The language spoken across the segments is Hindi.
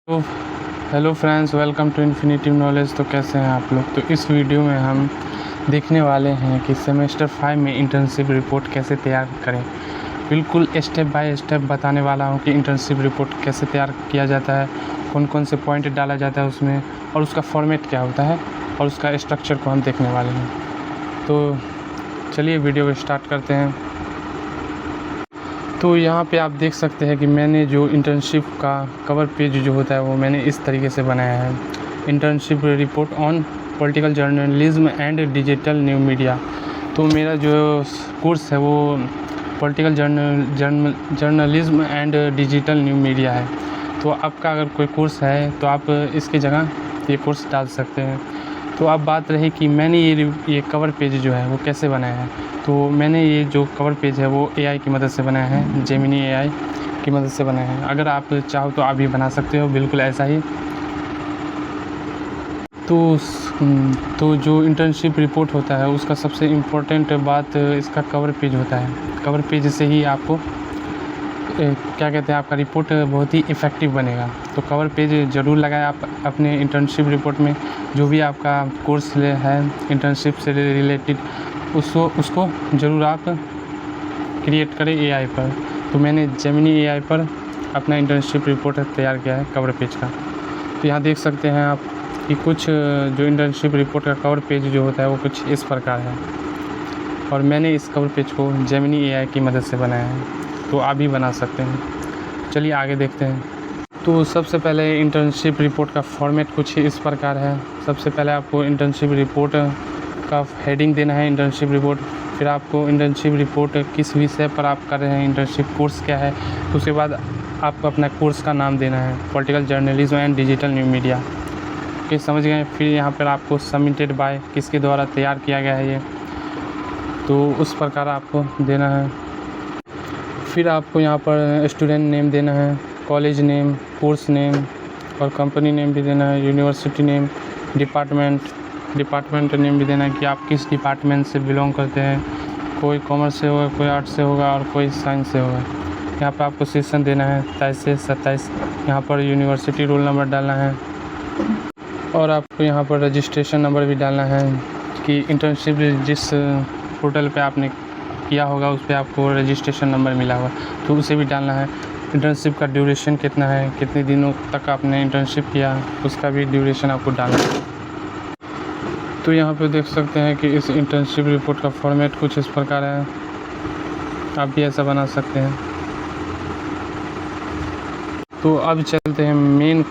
तो hello friends, welcome to infinitive knowledge. तो कैसे हैं आप लोग। तो इस वीडियो में हम देखने वाले हैं कि सेमेस्टर 5 में इंटर्नशिप रिपोर्ट कैसे तैयार करें। बिल्कुल स्टेप बाय स्टेप बताने वाला हूं कि इंटर्नशिप रिपोर्ट कैसे तैयार किया जाता है, कौन कौन से पॉइंट डाला जाता है उसमें, और उसका फॉर्मेट क्या होता है और उसका स्ट्रक्चर को हम देखने वाले हैं। तो चलिए वीडियो को स्टार्ट करते हैं। तो यहाँ पे आप देख सकते हैं कि मैंने जो इंटर्नशिप का कवर पेज जो होता है वो मैंने इस तरीके से बनाया है। Internship report on political journalism and digital new media. तो मेरा जो कोर्स है वो political journalism and digital new media है। तो आपका अगर कोई कोर्स है तो आप इसकी जगह ये कोर्स डाल सकते हैं। तो अब बात रही कि मैंने ये कवर पेज जो है वो कैसे बनाया है। तो मैंने ये जो कवर पेज है वो AI की मदद से बनाया है, जेमिनी AI की मदद से बनाया है। अगर आप चाहो तो आप भी बना सकते हो बिल्कुल ऐसा ही। तो जो इंटर्नशिप रिपोर्ट होता है उसका सबसे इम्पोर्टेंट बात इसका कवर पेज होता है। कवर पेज से ही आपको क्या कहते हैं, आपका रिपोर्ट बहुत ही इफ़ेक्टिव बनेगा। तो कवर पेज ज़रूर लगाएं आप अपने इंटर्नशिप रिपोर्ट में। जो भी आपका कोर्स है इंटर्नशिप से रिलेटेड उसको ज़रूर आप क्रिएट करें AI पर। तो मैंने जेमिनी AI पर अपना इंटर्नशिप रिपोर्ट तैयार किया है कवर पेज का। तो यहाँ देख सकते हैं आप कि कुछ जो इंटर्नशिप रिपोर्ट का कवर पेज जो होता है वो कुछ इस प्रकार है, और मैंने इस कवर पेज को जेमिनी AI की मदद से बनाया है। तो आप भी बना सकते हैं। चलिए आगे देखते हैं। तो सबसे पहले इंटर्नशिप रिपोर्ट का फॉर्मेट कुछ इस प्रकार है। सबसे पहले आपको इंटर्नशिप रिपोर्ट का हेडिंग देना है, इंटर्नशिप रिपोर्ट। फिर आपको इंटर्नशिप रिपोर्ट किस विषय पर आप कर रहे हैं, इंटर्नशिप कोर्स क्या है। तो उसके बाद आपको अपना कोर्स का नाम देना है, political journalism and digital new media. Okay, समझ गए। फिर यहाँ पर आपको सबमिटेड बाय, किसके द्वारा तैयार किया गया है ये, तो उस प्रकार आपको देना है। फिर आपको यहाँ पर स्टूडेंट नेम देना है, कॉलेज नेम, कोर्स नेम और कंपनी नेम भी देना है, यूनिवर्सिटी नेम, डिपार्टमेंट नेम भी देना है कि आप किस डिपार्टमेंट से बिलोंग करते हैं। कोई कॉमर्स से होगा, कोई आर्ट्स से होगा और कोई साइंस से होगा। यहाँ पर आपको सेशन देना है 23 से 27। यहाँ पर यूनिवर्सिटी रोल नंबर डालना है, और आपको यहाँ पर रजिस्ट्रेशन नंबर भी डालना है कि इंटर्नशिप जिस पोर्टल पे आपने किया होगा उस पर आपको रजिस्ट्रेशन नंबर मिला होगा, तो उसे भी डालना है। इंटर्नशिप का ड्यूरेशन कितना है, कितने दिनों तक आपने इंटर्नशिप किया, उसका भी ड्यूरेशन आपको डालना है। तो यहाँ पे देख सकते हैं कि इस इंटर्नशिप रिपोर्ट का फॉर्मेट कुछ इस प्रकार है। आप भी ऐसा बना सकते हैं। तो अब चलते हैं मेन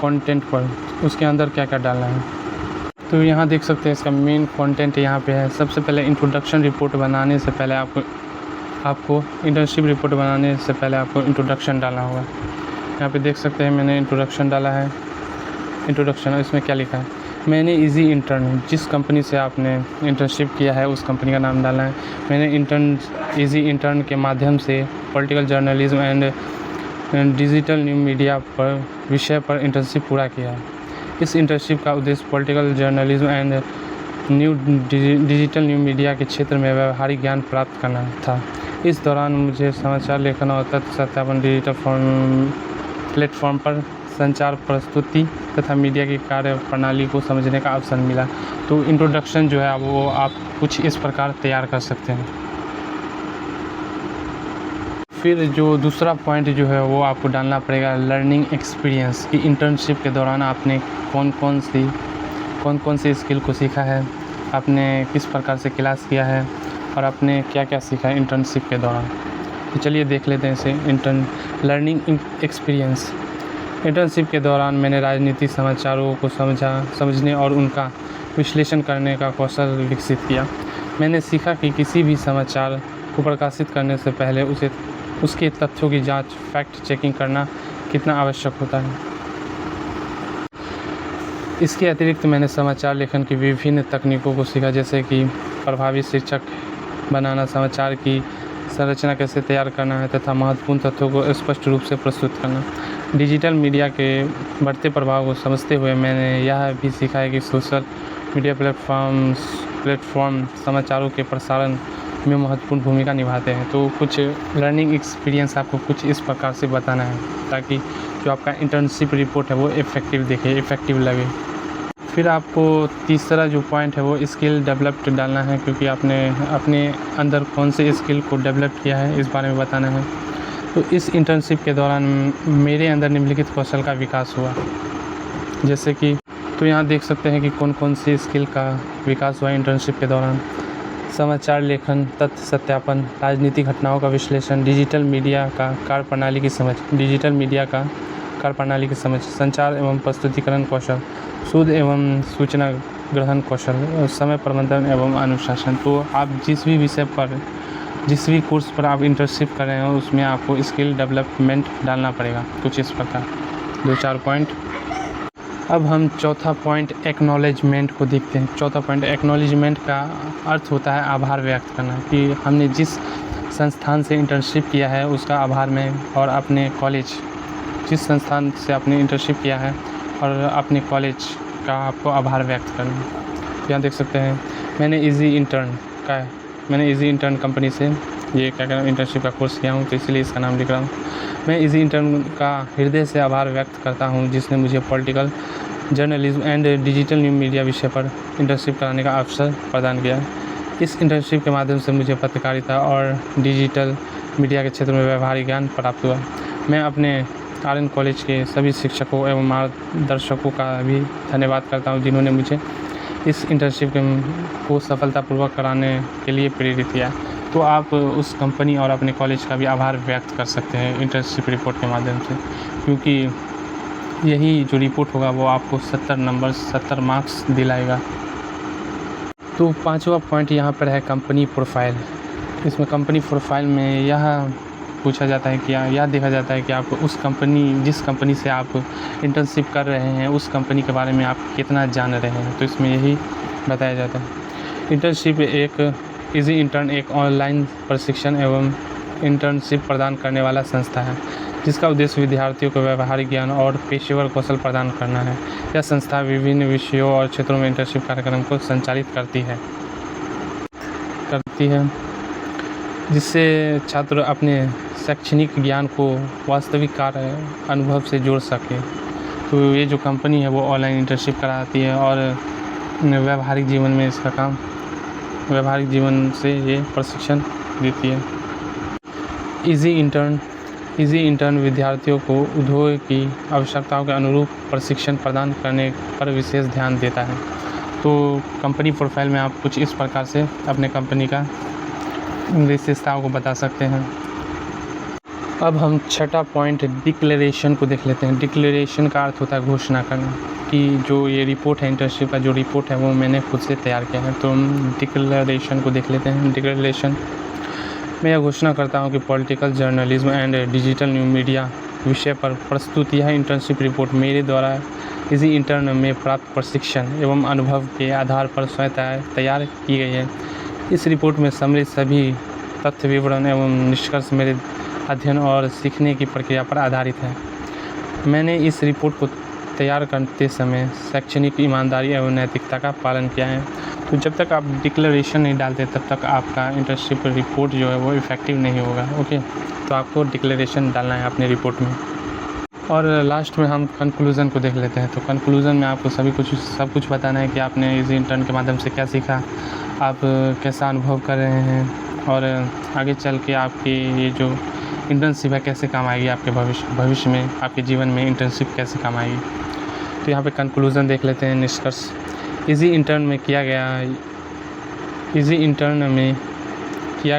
कंटेंट पर, उसके अंदर क्या क्या डालना है। तो यहाँ देख सकते हैं इसका मेन कंटेंट यहाँ पे है। सबसे पहले इंट्रोडक्शन रिपोर्ट बनाने से पहले आपको इंटर्नशिप रिपोर्ट बनाने से पहले आपको इंट्रोडक्शन डालना होगा। यहाँ पे देख सकते हैं मैंने इंट्रोडक्शन डाला है। इंट्रोडक्शन, इसमें क्या लिखा है, मैंने इजी इंटर्न, जिस कंपनी से आपने इंटर्नशिप किया है उस कंपनी का नाम डालना है। मैंने इजी इंटर्न के माध्यम से political journalism and digital new media पर विषय पर इंटर्नशिप पूरा किया है। इस इंटर्नशिप का उद्देश्य political journalism and digital new media के क्षेत्र में व्यावहारिक ज्ञान प्राप्त करना था। इस दौरान मुझे समाचार लेखन और तथ्य सत्यापन, डिजिटल प्लेटफॉर्म पर संचार प्रस्तुति तथा मीडिया की कार्य प्रणाली को समझने का अवसर मिला। तो इंट्रोडक्शन जो है वो आप कुछ इस प्रकार तैयार कर सकते हैं। फिर जो दूसरा पॉइंट जो है वो आपको डालना पड़ेगा लर्निंग एक्सपीरियंस, कि इंटर्नशिप के दौरान आपने कौन कौन सी स्किल को सीखा है, आपने किस प्रकार से क्लास किया है और आपने क्या क्या सीखा है इंटर्नशिप के दौरान। तो चलिए देख लेते हैं इसे। लर्निंग एक्सपीरियंस, इंटर्नशिप के दौरान मैंने राजनीतिक समाचारों को समझने और उनका विश्लेषण करने का कौशल विकसित किया। मैंने सीखा कि किसी भी समाचार को प्रकाशित करने से पहले उसके तथ्यों की जांच, फैक्ट चेकिंग करना कितना आवश्यक होता है। इसके अतिरिक्त मैंने समाचार लेखन की विभिन्न तकनीकों को सीखा, जैसे कि प्रभावी शीर्षक बनाना, समाचार की संरचना कैसे तैयार करना है तथा महत्वपूर्ण तथ्यों को स्पष्ट रूप से प्रस्तुत करना। डिजिटल मीडिया के बढ़ते प्रभाव को समझते हुए मैंने यह भी सीखा है कि सोशल मीडिया प्लेटफॉर्म समाचारों के प्रसारण में महत्वपूर्ण भूमिका निभाते हैं। तो कुछ लर्निंग एक्सपीरियंस आपको कुछ इस प्रकार से बताना है ताकि जो आपका इंटर्नशिप रिपोर्ट है वो इफ़ेक्टिव दिखे, इफ़ेक्टिव लगे। फिर आपको तीसरा जो पॉइंट है वो स्किल डेवलप्ड डालना है, क्योंकि आपने अपने अंदर कौन से स्किल को डेवलप किया है इस बारे में बताना है। तो इस इंटर्नशिप के दौरान मेरे अंदर निम्नलिखित कौशल का विकास हुआ, जैसे कि तो यहाँ देख सकते हैं कि कौन कौन सी स्किल का विकास हुआ इंटर्नशिप के दौरान। समाचार लेखन, तथ्य सत्यापन, राजनीतिक घटनाओं का विश्लेषण, डिजिटल मीडिया का कार्यप्रणाली की समझ, संचार एवं प्रस्तुतिकरण कौशल, शोध एवं सूचना ग्रहण कौशल, समय प्रबंधन एवं अनुशासन। तो आप जिस भी विषय पर, जिस भी कोर्स पर आप इंटर्नशिप कर रहे हो उसमें आपको स्किल डेवलपमेंट डालना पड़ेगा, कुछ इस प्रकार 2-4 पॉइंट। अब हम चौथा पॉइंट एक्नॉलेजमेंट को देखते हैं। चौथा पॉइंट एक्नॉलेजमेंट का अर्थ होता है आभार व्यक्त करना, कि हमने जिस संस्थान से इंटर्नशिप किया है उसका आभार में, और अपने कॉलेज, जिस संस्थान से आपने इंटर्नशिप किया है और अपने कॉलेज का आपको आभार व्यक्त करना। यहाँ देख सकते हैं मैंने इजी इंटर्न कंपनी से ये क्या कहना इंटर्नशिप का कोर्स किया हूँ, तो इसलिए इसका नाम लिख रहा हूँ। मैं इजी इंटर्न का हृदय से आभार व्यक्त करता हूँ जिसने मुझे political journalism and digital new media विषय पर इंटर्नशिप कराने का अवसर प्रदान किया। इस इंटर्नशिप के माध्यम से मुझे पत्रकारिता और डिजिटल मीडिया के क्षेत्र में व्यावहारिक ज्ञान प्राप्त हुआ। मैं अपने RN कॉलेज के सभी शिक्षकों एवं मार्गदर्शकों का भी धन्यवाद करता हूँ जिन्होंने मुझे इस इंटर्नशिप को सफलतापूर्वक कराने के लिए प्रेरित किया। तो आप उस कंपनी और अपने कॉलेज का भी आभार व्यक्त कर सकते हैं इंटर्नशिप रिपोर्ट के माध्यम से, क्योंकि यही जो रिपोर्ट होगा वो आपको 70 मार्क्स दिलाएगा। तो 5वां पॉइंट यहाँ पर है कंपनी प्रोफाइल। इसमें कंपनी प्रोफाइल में यह पूछा जाता है कि यह देखा जाता है कि आप जिस कंपनी से आप इंटर्नशिप कर रहे हैं उस कंपनी के बारे में आप कितना जान रहे हैं। तो इसमें यही बताया जाता है। इजी इंटर्न एक ऑनलाइन प्रशिक्षण एवं इंटर्नशिप प्रदान करने वाला संस्था है जिसका उद्देश्य विद्यार्थियों को व्यावहारिक ज्ञान और पेशेवर कौशल प्रदान करना है। यह संस्था विभिन्न विषयों और क्षेत्रों में इंटर्नशिप कार्यक्रम को संचालित करती है जिससे छात्र अपने शैक्षणिक ज्ञान को वास्तविक कार्य अनुभव से जोड़ सके। तो ये जो कंपनी है वो ऑनलाइन इंटर्नशिप कराती है और व्यावहारिक जीवन से ये प्रशिक्षण देती है। इजी इंटर्न विद्यार्थियों को उद्योग की आवश्यकताओं के अनुरूप प्रशिक्षण प्रदान करने पर विशेष ध्यान देता है। तो कंपनी प्रोफाइल में आप कुछ इस प्रकार से अपने कंपनी का विशेषताओं को बता सकते हैं। अब हम छठा पॉइंट डिक्लेरेशन को देख लेते हैं। डिक्लेरेशन का अर्थ होता है घोषणा करना, कि जो ये रिपोर्ट है इंटर्नशिप का जो रिपोर्ट है वो मैंने खुद से तैयार किया है। तो हम डिक्लेरेशन को देख लेते हैं। डिक्लेरेशन मैं यह घोषणा करता हूँ कि political journalism and digital new media विषय पर प्रस्तुत यह इंटर्नशिप रिपोर्ट मेरे द्वारा इसी इंटर्न में प्राप्त प्रशिक्षण एवं अनुभव के आधार पर स्वयं तैयार की गई है। इस रिपोर्ट में सम्मिलित सभी तथ्य, विवरण एवं निष्कर्ष मेरे अध्ययन और सीखने की प्रक्रिया पर आधारित है। मैंने इस रिपोर्ट को तैयार करते समय शैक्षणिक ईमानदारी एवं नैतिकता का पालन किया है। तो जब तक आप डिक्लेरेशन नहीं डालते तब तक आपका इंटर्नशिप रिपोर्ट जो है वो इफ़ेक्टिव नहीं होगा। ओके, तो आपको डिक्लेरेशन डालना है अपने रिपोर्ट में। और लास्ट में हम कंक्लूज़न को देख लेते हैं। तो कंक्लूज़न में आपको सब कुछ बताना है कि आपने इस इंटर्न के माध्यम से क्या सीखा, आप कैसा अनुभव कर रहे हैं और आगे चल के आपकी ये जो इंटर्नशिप है कैसे काम आएगी आपके भविष्य में, आपके जीवन में इंटर्नशिप कैसे काम आएगी। तो यहाँ पे कंक्लूज़न देख लेते हैं, निष्कर्ष। इजी इंटर्न में किया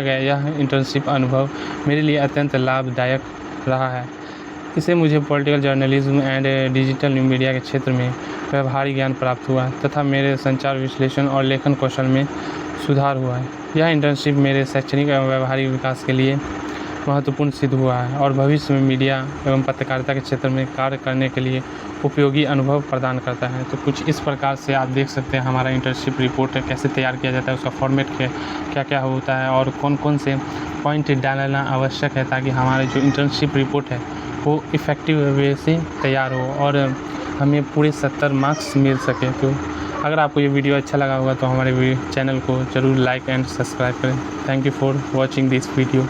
गया यह इंटर्नशिप अनुभव मेरे लिए अत्यंत लाभदायक रहा है। इससे मुझे political journalism and digital new media के क्षेत्र में व्यावहारिक ज्ञान प्राप्त हुआ तथा मेरे संचार, विश्लेषण और लेखन कौशल में सुधार हुआ है। यह इंटर्नशिप मेरे शैक्षणिक एवं व्यावहारिक विकास के लिए महत्वपूर्ण सिद्ध हुआ है और भविष्य में मीडिया एवं पत्रकारिता के क्षेत्र में कार्य करने के लिए उपयोगी अनुभव प्रदान करता है। तो कुछ इस प्रकार से आप देख सकते हैं हमारा इंटर्नशिप रिपोर्ट कैसे तैयार किया जाता है, उसका फॉर्मेट क्या क्या होता है और कौन कौन से पॉइंट डालना आवश्यक है ताकि हमारे जो इंटर्नशिप रिपोर्ट है वो इफ़ेक्टिव वे से तैयार हो और हमें पूरे 70 मार्क्स मिल सके। तो अगर आपको ये वीडियो अच्छा लगा होगा तो हमारे चैनल को ज़रूर लाइक एंड सब्सक्राइब करें। Thank you for watching this video.